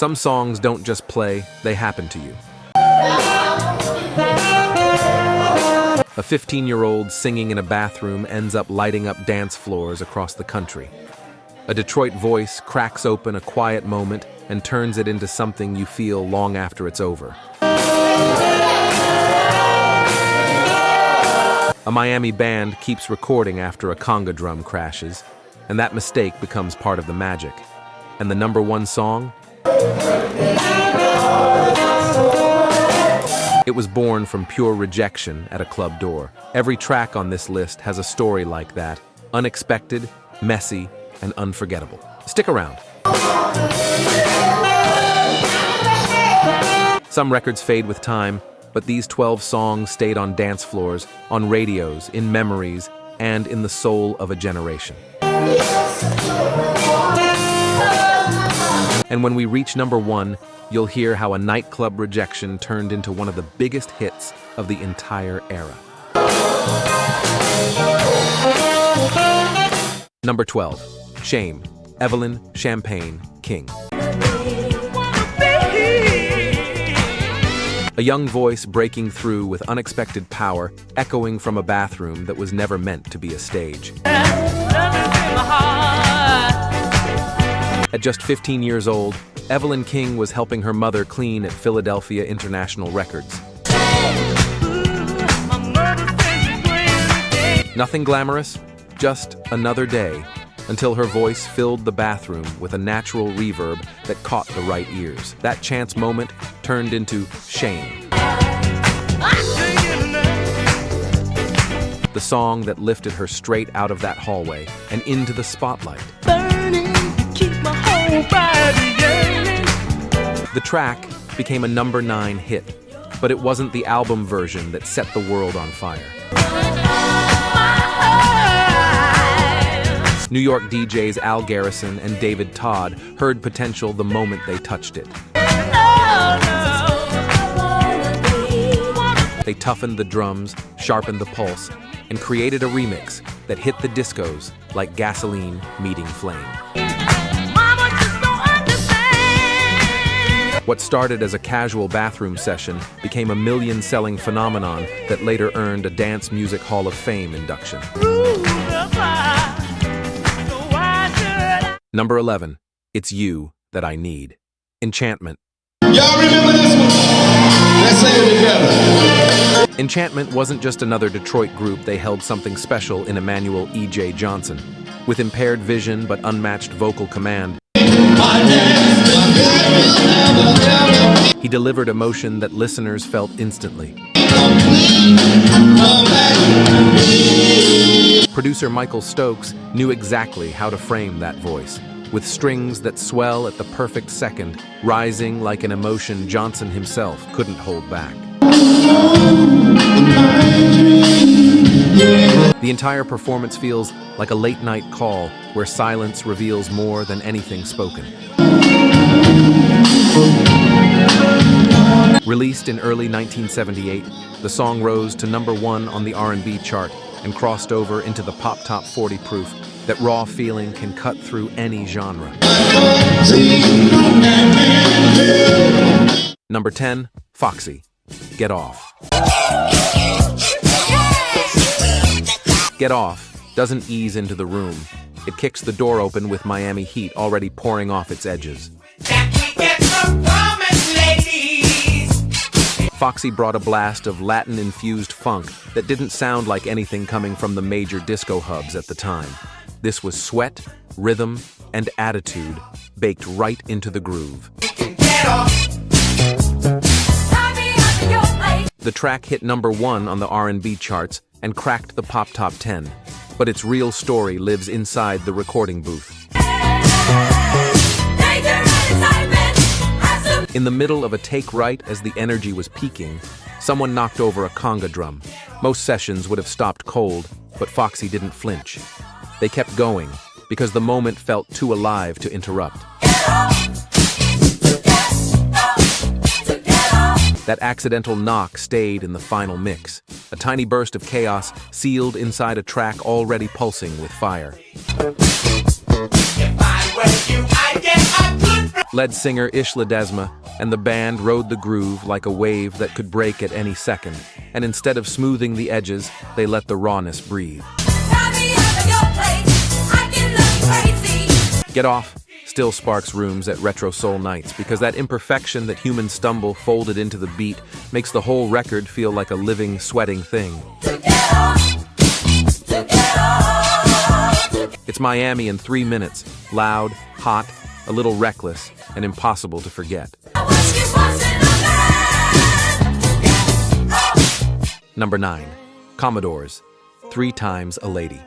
Some songs don't just play, they happen to you. A 15-year-old singing in a bathroom ends up lighting up dance floors across the country. A Detroit voice cracks open a quiet moment and turns it into something you feel long after it's over. A Miami band keeps recording after a conga drum crashes, and that mistake becomes part of the magic. And the number one song? It was born from pure rejection at a club door. Every track on this list has a story like that, unexpected, messy, and unforgettable. Stick around. Some records fade with time, but these 12 songs stayed on dance floors, on radios, in memories, and in the soul of a generation. And when we reach number one, you'll hear how a nightclub rejection turned into one of the biggest hits of the entire era. Number 12. Shame. Evelyn, Champagne, King. A young voice breaking through with unexpected power, echoing from a bathroom that was never meant to be a stage. At just 15 years old, Evelyn King was helping her mother clean at Philadelphia International Records. Nothing glamorous, just another day, until her voice filled the bathroom with a natural reverb that caught the right ears. That chance moment turned into Shame. The song that lifted her straight out of that hallway and into the spotlight. The track became a number 9 hit, but it wasn't the album version that set the world on fire. New York DJs Al Garrison and David Todd heard potential the moment they touched it. They toughened the drums, sharpened the pulse, and created a remix that hit the discos like gasoline meeting flame. What started as a casual bathroom session became a million-selling phenomenon that later earned a Dance Music Hall of Fame induction. Number 11. It's You That I Need. Enchantment. Y'all remember this one? Let's sing it together. Enchantment wasn't just another Detroit group, they held something special in Emmanuel E.J. Johnson. With impaired vision but unmatched vocal command, he delivered emotion that listeners felt instantly. Producer Michael Stokes knew exactly how to frame that voice, with strings that swell at the perfect second, rising like an emotion Johnson himself couldn't hold back. The entire performance feels like a late-night call where silence reveals more than anything spoken. Released in early 1978, the song rose to number 1 on the R&B chart and crossed over into the Pop Top 40 proof that raw feeling can cut through any genre. Number 10, Foxy, Get Off. Get Off doesn't ease into the room. It kicks the door open with Miami heat already pouring off its edges. Foxy brought a blast of Latin-infused funk that didn't sound like anything coming from the major disco hubs at the time. This was sweat, rhythm, and attitude baked right into the groove. The track hit number 1 on the R&B charts and cracked the Pop Top 10, but its real story lives inside the recording booth. In the middle of a take right as the energy was peaking, someone knocked over a conga drum. Most sessions would have stopped cold, but Foxy didn't flinch. They kept going because the moment felt too alive to interrupt. That accidental knock stayed in the final mix, a tiny burst of chaos sealed inside a track already pulsing with fire. Lead singer Ishla Desma and the band rode the groove like a wave that could break at any second, and instead of smoothing the edges, they let the rawness breathe. Get Off still sparks rooms at retro soul nights because that imperfection that humans stumble folded into the beat makes the whole record feel like a living, sweating thing. It's Miami in 3 minutes, loud, hot, a little reckless, and impossible to forget. Number 9, Commodores, 3 Times a Lady.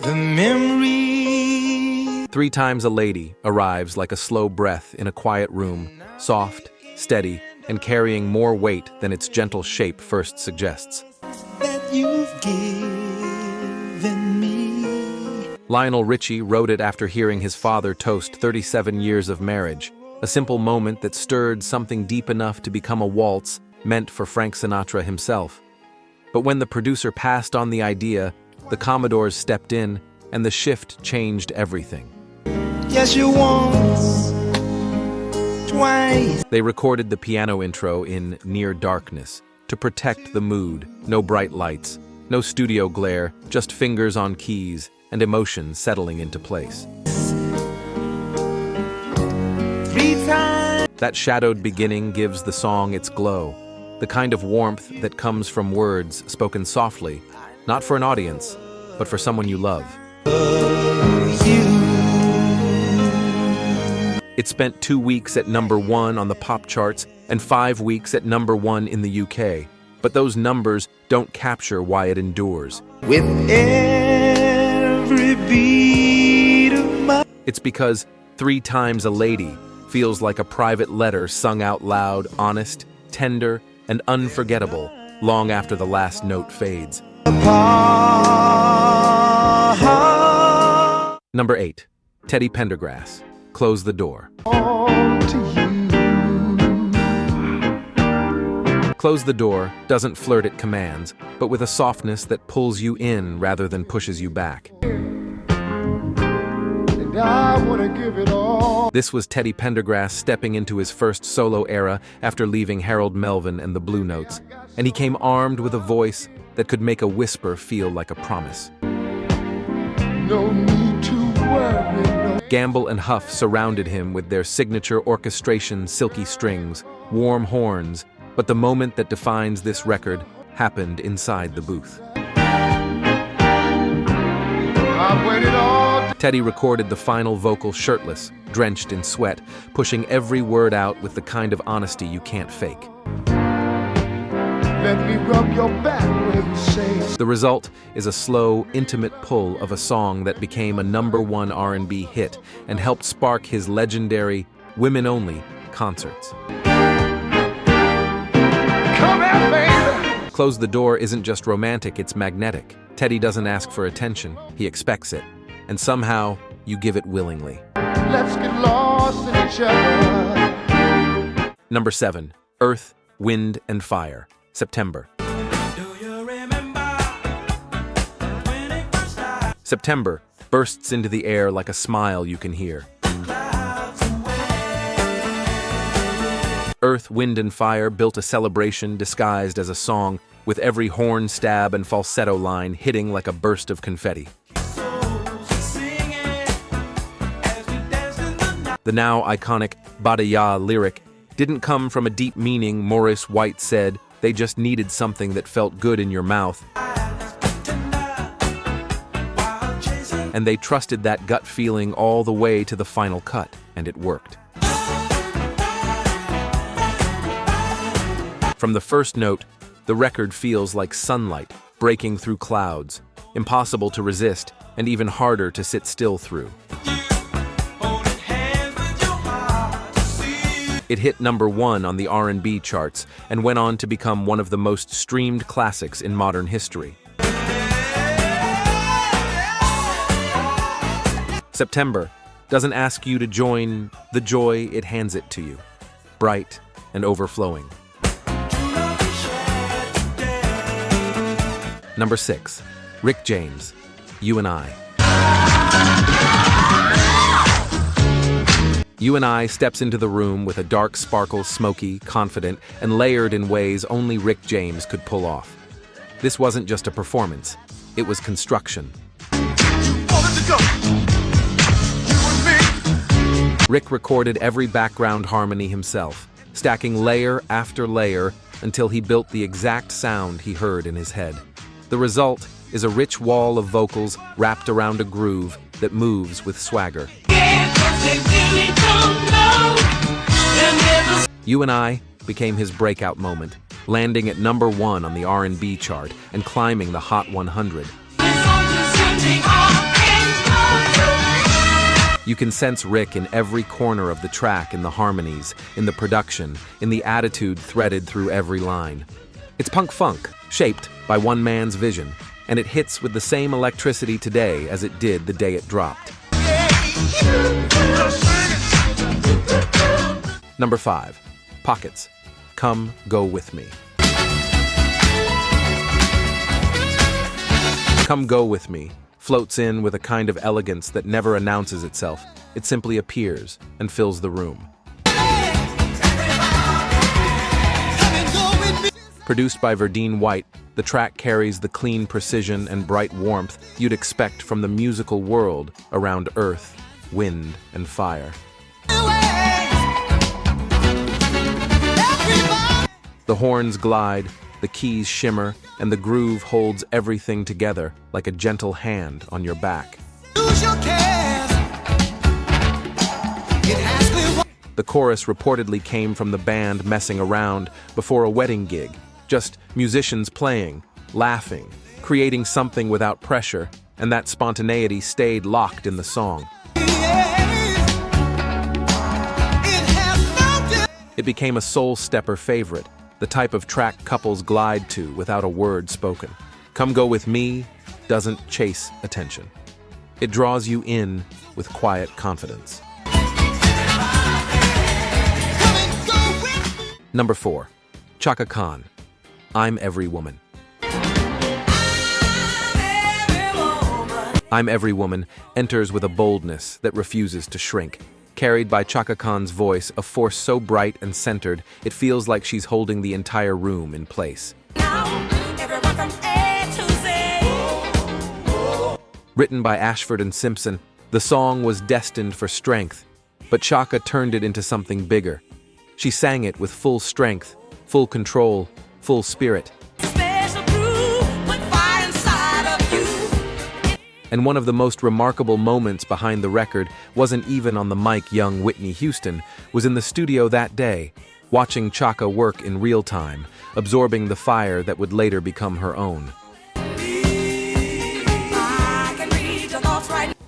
The memory. 3 Times a Lady arrives like a slow breath in a quiet room, soft, steady, and carrying more weight than its gentle shape first suggests. That you've given me. Lionel Richie wrote it after hearing his father toast 37 years of marriage, a simple moment that stirred something deep enough to become a waltz meant for Frank Sinatra himself. But when the producer passed on the idea, the Commodores stepped in, and the shift changed everything. Yes, you once, twice. They recorded the piano intro in near darkness to protect the mood. No bright lights, no studio glare, just fingers on keys and emotion settling into place. 3 times. That shadowed beginning gives the song its glow, the kind of warmth that comes from words spoken softly, not for an audience, but for someone you love. It spent 2 weeks at #1 on the pop charts and 5 weeks at #1 in the UK. But those numbers don't capture why it endures. With every beat of my... It's because 3 Times a Lady feels like a private letter sung out loud, honest, tender, and unforgettable, long after the last note fades. Number 8, Teddy Pendergrass, Close the Door. Close the Door doesn't flirt at commands, but with a softness that pulls you in rather than pushes you back. I wanna give it all. This was Teddy Pendergrass stepping into his first solo era after leaving Harold Melvin and the Blue Notes, and he came armed with a voice that could make a whisper feel like a promise. No need to worry, no. Gamble and Huff surrounded him with their signature orchestration, silky strings, warm horns, but the moment that defines this record happened inside the booth. I've waited all. Teddy recorded the final vocal shirtless, drenched in sweat, pushing every word out with the kind of honesty you can't fake. Let me rub your back where you say. The result is a slow, intimate pull of a song that became a #1 R&B hit and helped spark his legendary women-only concerts. Come here, baby. Close the Door isn't just romantic, it's magnetic. Teddy doesn't ask for attention, he expects it. And somehow, you give it willingly. Let's get lost in each other. Number 7, Earth, Wind, and Fire, September. September bursts into the air like a smile you can hear. Earth, Wind, and Fire built a celebration disguised as a song, with every horn stab and falsetto line hitting like a burst of confetti. The now iconic Badaya lyric didn't come from a deep meaning. Maurice White said, they just needed something that felt good in your mouth. And they trusted that gut feeling all the way to the final cut, and it worked. From the first note, the record feels like sunlight breaking through clouds, impossible to resist and even harder to sit still through. It hit #1 on the R&B charts and went on to become one of the most streamed classics in modern history. September doesn't ask you to join the joy, it hands it to you, bright and overflowing. Number 6, Rick James, You and I. You and I steps into the room with a dark sparkle, smoky, confident, and layered in ways only Rick James could pull off. This wasn't just a performance, it was construction. Rick recorded every background harmony himself, stacking layer after layer until he built the exact sound he heard in his head. The result is a rich wall of vocals wrapped around a groove that moves with swagger. You and I became his breakout moment, landing at #1 on the R&B chart and climbing the Hot 100. You can sense Rick in every corner of the track, in the harmonies, in the production, in the attitude threaded through every line. It's punk funk, shaped by one man's vision, and it hits with the same electricity today as it did the day it dropped. Number 5. Pockets. Come, Go With Me. Come Go With Me floats in with a kind of elegance that never announces itself. It simply appears and fills the room. Produced by Verdine White, the track carries the clean precision and bright warmth you'd expect from the musical world around earth, wind, and fire. The horns glide, the keys shimmer, and the groove holds everything together like a gentle hand on your back. The chorus reportedly came from the band messing around before a wedding gig, just musicians playing, laughing, creating something without pressure, and that spontaneity stayed locked in the song. It became a soul-stepper favorite, the type of track couples glide to without a word spoken. Come Go With Me doesn't chase attention. It draws you in with quiet confidence. Number 4. Chaka Khan, I'm Every Woman. I'm Every Woman enters with a boldness that refuses to shrink. Carried by Chaka Khan's voice, a force so bright and centered, it feels like she's holding the entire room in place. Written by Ashford and Simpson, the song was destined for strength, but Chaka turned it into something bigger. She sang it with full strength, full control, full spirit. And one of the most remarkable moments behind the record wasn't even on the mic young Whitney Houston was in the studio that day, watching Chaka work in real time, absorbing the fire that would later become her own.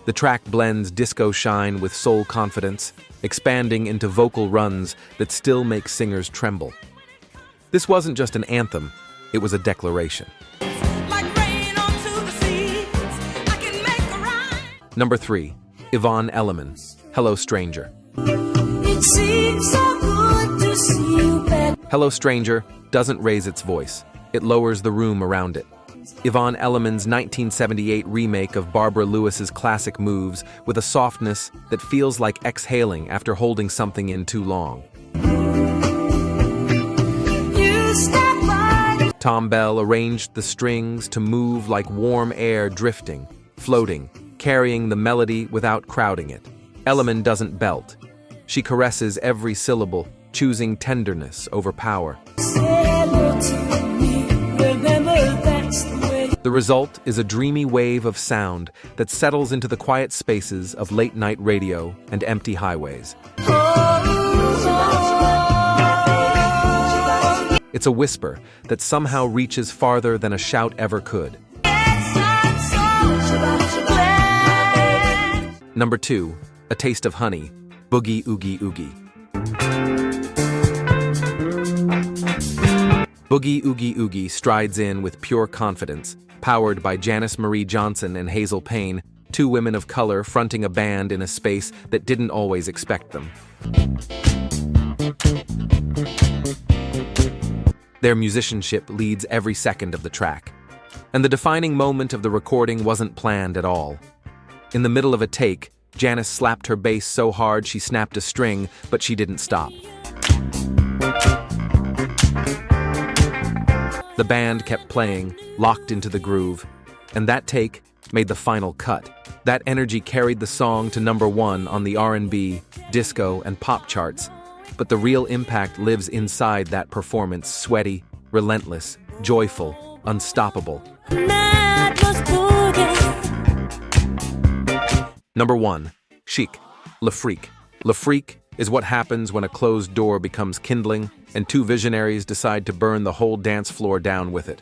The track blends disco shine with soul confidence, expanding into vocal runs that still make singers tremble. This wasn't just an anthem, it was a declaration. Number 3. Yvonne Elliman, Hello Stranger. It seems so good to see you back. Hello Stranger doesn't raise its voice, it lowers the room around it. Yvonne Elliman's 1978 remake of Barbara Lewis's classic moves with a softness that feels like exhaling after holding something in too long. Tom Bell arranged the strings to move like warm air drifting, floating, carrying the melody without crowding it. Elliman doesn't belt. She caresses every syllable, choosing tenderness over power. The result is a dreamy wave of sound that settles into the quiet spaces of late-night radio and empty highways. It's a whisper that somehow reaches farther than a shout ever could. Number 2, A Taste of Honey, Boogie Oogie Oogie. Boogie Oogie Oogie strides in with pure confidence, powered by Janice Marie Johnson and Hazel Payne, two women of color fronting a band in a space that didn't always expect them. Their musicianship leads every second of the track. And the defining moment of the recording wasn't planned at all. In the middle of a take, Janice slapped her bass so hard she snapped a string, but she didn't stop. The band kept playing, locked into the groove, and that take made the final cut. That energy carried the song to #1 on the R&B, disco, and pop charts, but the real impact lives inside that performance, sweaty, relentless, joyful, unstoppable. Number 1. Chic, Le Freak. Le Freak is what happens when a closed door becomes kindling and two visionaries decide to burn the whole dance floor down with it.